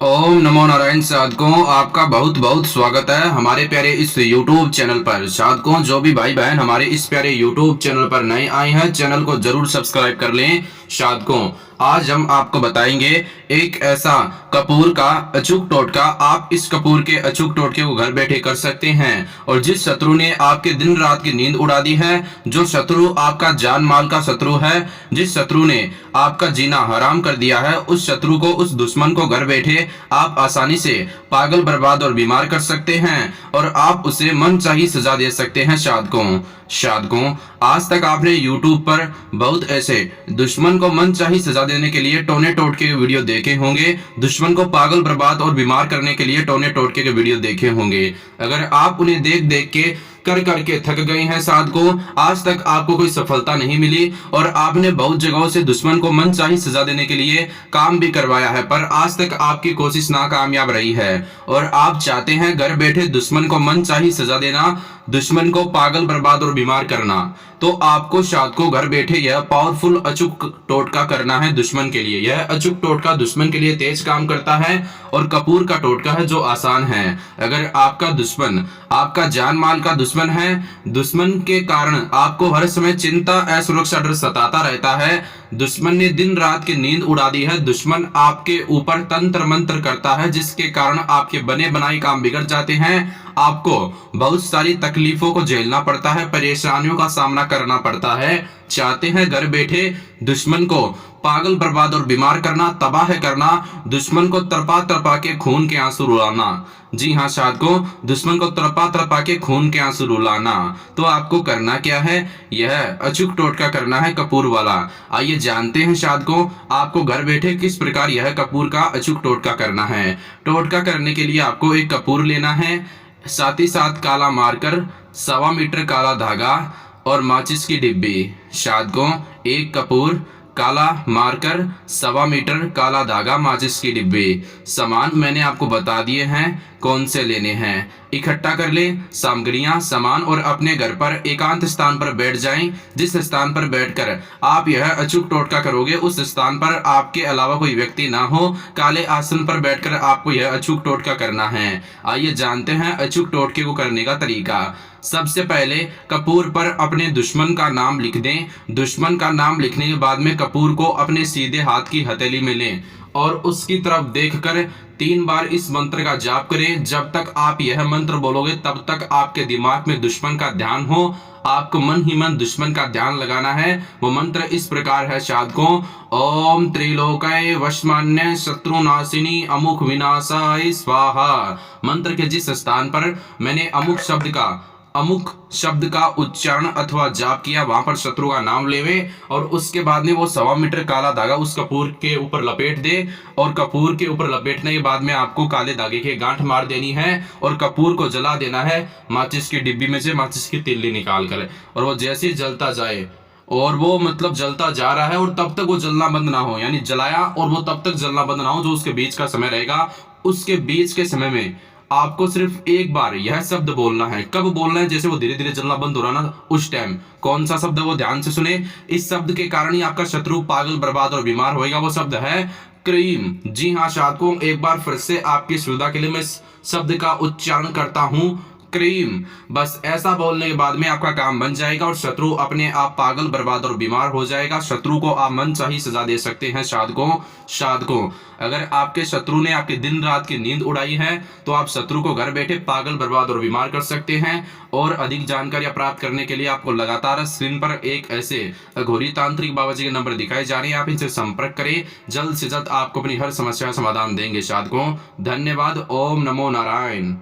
ओम नमो नारायण साधकों, आपका बहुत बहुत स्वागत है हमारे प्यारे इस YouTube चैनल पर। साधकों, जो भी भाई बहन हमारे इस प्यारे YouTube चैनल पर नए आए हैं, चैनल को जरूर सब्सक्राइब कर लें। साधकों, आज हम आपको बताएंगे एक ऐसा कपूर का अचूक टोटका। आप इस कपूर के अचूक टोटके को घर बैठे कर सकते हैं। और जिस शत्रु ने आपके दिन रात की नींद उड़ा दी है, जो शत्रु आपका जान माल का शत्रु है, जिस शत्रु ने आपका जीना हराम कर दिया है, उस शत्रु को, उस दुश्मन को घर बैठे आप आसानी से पागल, बर्बाद और बीमार कर सकते हैं। और आप उसे मनचाही सजा दे सकते हैं। साधकों, आज तक आपने YouTube पर बहुत ऐसे दुश्मन को मनचाही सजा देने के लिए टोने टोटके के वीडियो देखे होंगे, दुश्मन को पागल, बर्बाद और बीमार करने के लिए टोने टोटके के वीडियो देखे होंगे। अगर आप उन्हें देख देख के कर करके थक गए हैं साधकों, आज तक आपको कोई सफलता नहीं मिली और आपने बहुत जगहों से दुश्मन को मनचाही सजा देने के लिए काम भी करवाया है, पर आज तक आपकी कोशिश नाकामयाब रही है। और आप चाहते हैं घर बैठे दुश्मन को मनचाही सजा देना, दुश्मन को पागल, बर्बाद और बीमार करना, तो आपको साधकों घर बैठे यह पावरफुल अचूक टोटका करना है दुश्मन के लिए। यह अचूक टोटका दुश्मन के लिए तेज काम करता है और कपूर का टोटका है जो आसान है। अगर आपका दुश्मन आपका जान माल का दुश्मन है, दुश्मन के कारण आपको हर समय चिंता, असुरक्षा, डर सताता रहता है, दुश्मन ने दिन रात की नींद उड़ा दी है, दुश्मन आपके ऊपर तंत्र मंत्र करता है, जिसके कारण आपके बने बनाए काम बिगड़ जाते हैं, आपको बहुत सारी तकलीफों को झेलना पड़ता है, परेशानियों का सामना करना पड़ता है। चाहते हैं घर बैठे दुश्मन को पागल, बर्बाद और बीमार करना, तबाह करना, दुश्मन को तरपा तरपा के खून के आंसू रुलाना। जी हाँ साधकों, दुश्मन को तरपा तरपा के खून के आंसू रुलाना। तो आपको करना क्या है? यह अचूक टोटका करना है कपूर वाला। आइए जानते हैं साधकों, आपको घर बैठे किस प्रकार यह कपूर का अचूक टोटका करना है। टोटका करने के लिए आपको एक कपूर लेना है, साथ ही साथ काला मार्कर, 1.25 मीटर काला धागा और माचिस की डिब्बी। साधकों, एक कपूर, काला मार्कर, 1.25 मीटर काला धागा, माचिस की डिब्बी। सामान मैंने आपको बता दिए हैं कौन से लेने हैं। इकट्ठा कर ले सामग्रियां, सामान और अपने घर पर एकांत स्थान पर बैठ जाएं। जिस स्थान पर बैठकर आप यह अचूक टोटका करोगे, उस स्थान पर आपके अलावा कोई व्यक्ति ना हो। काले आसन पर बैठकर आपको यह अचूक टोटका करना है। आइए जानते हैं अचूक टोटके को करने का तरीका। सबसे पहले कपूर पर अपने दुश्मन का नाम लिख दें। दुश्मन का नाम लिखने के बाद में कपूर को अपने सीधे हाथ की हथेली में लें और उसकी तरफ देखकर 3 बार इस मंत्र का जाप करें। जब तक आप यह मंत्र बोलोगे तब तक आपके दिमाग में दुश्मन का ध्यान हो। आपको मन ही मन दुश्मन का ध्यान लगाना है। वो मंत्र इस प्रकार है साधकों, ओम त्रिलोकय वशमान्य शत्रुनाशिनी अमुक विनाशाय स्वाहा। मंत्र के जिस स्थान पर मैंने अमुक शब्द का उच्चारण अथवा जाप किया, वहां पर शत्रु का नाम लेवे और उसके बाद में वो 1.25 मीटर काला धागा उस कपूर के ऊपर लपेट दे। और कपूर के ऊपर लपेटने के बाद में आपको काले धागे की गांठ मार देनी है और कपूर को जला देना है माचिस की डिब्बी में से माचिस की तिल्ली निकाल कर। और वो जैसे ही जलता जाए और वो मतलब जलता जा रहा है और तब तक वो जलना बंद ना हो, यानी जलाया और वो तब तक जलना बंद ना हो, जो उसके बीच का समय रहेगा, उसके बीच के समय में आपको सिर्फ एक बार यह शब्द बोलना है। कब बोलना है? जैसे वो धीरे धीरे जलना बंद हो रहा ना, उस टाइम। कौन सा शब्द है वो ध्यान से सुने। इस शब्द के कारण ही आपका शत्रु पागल, बर्बाद और बीमार होएगा। वो शब्द है क्रीम। जी हाँ साधकों, एक बार फिर से आपकी सुविधा के लिए मैं इस शब्द का उच्चारण करता हूं, क्रीम। बस ऐसा बोलने के बाद में आपका काम बन जाएगा और शत्रु अपने आप पागल, बर्बाद और बीमार हो जाएगा। शत्रु को आप मनचाही सजा दे सकते हैं साधकों, अगर आपके शत्रु ने आपके दिन रात की नींद उड़ाई है तो आप शत्रु को घर बैठे पागल, बर्बाद और बीमार कर सकते हैं। और अधिक जानकारियां प्राप्त करने के लिए आपको लगातार स्क्रीन पर एक ऐसे अघोरी तांत्रिक बाबा जी के नंबर दिखाए जा रहे हैं, आप इनसे संपर्क करें। जल्द से जल्द आपको अपनी हर समस्या का समाधान देंगे साधकों। धन्यवाद। ओम नमो नारायण।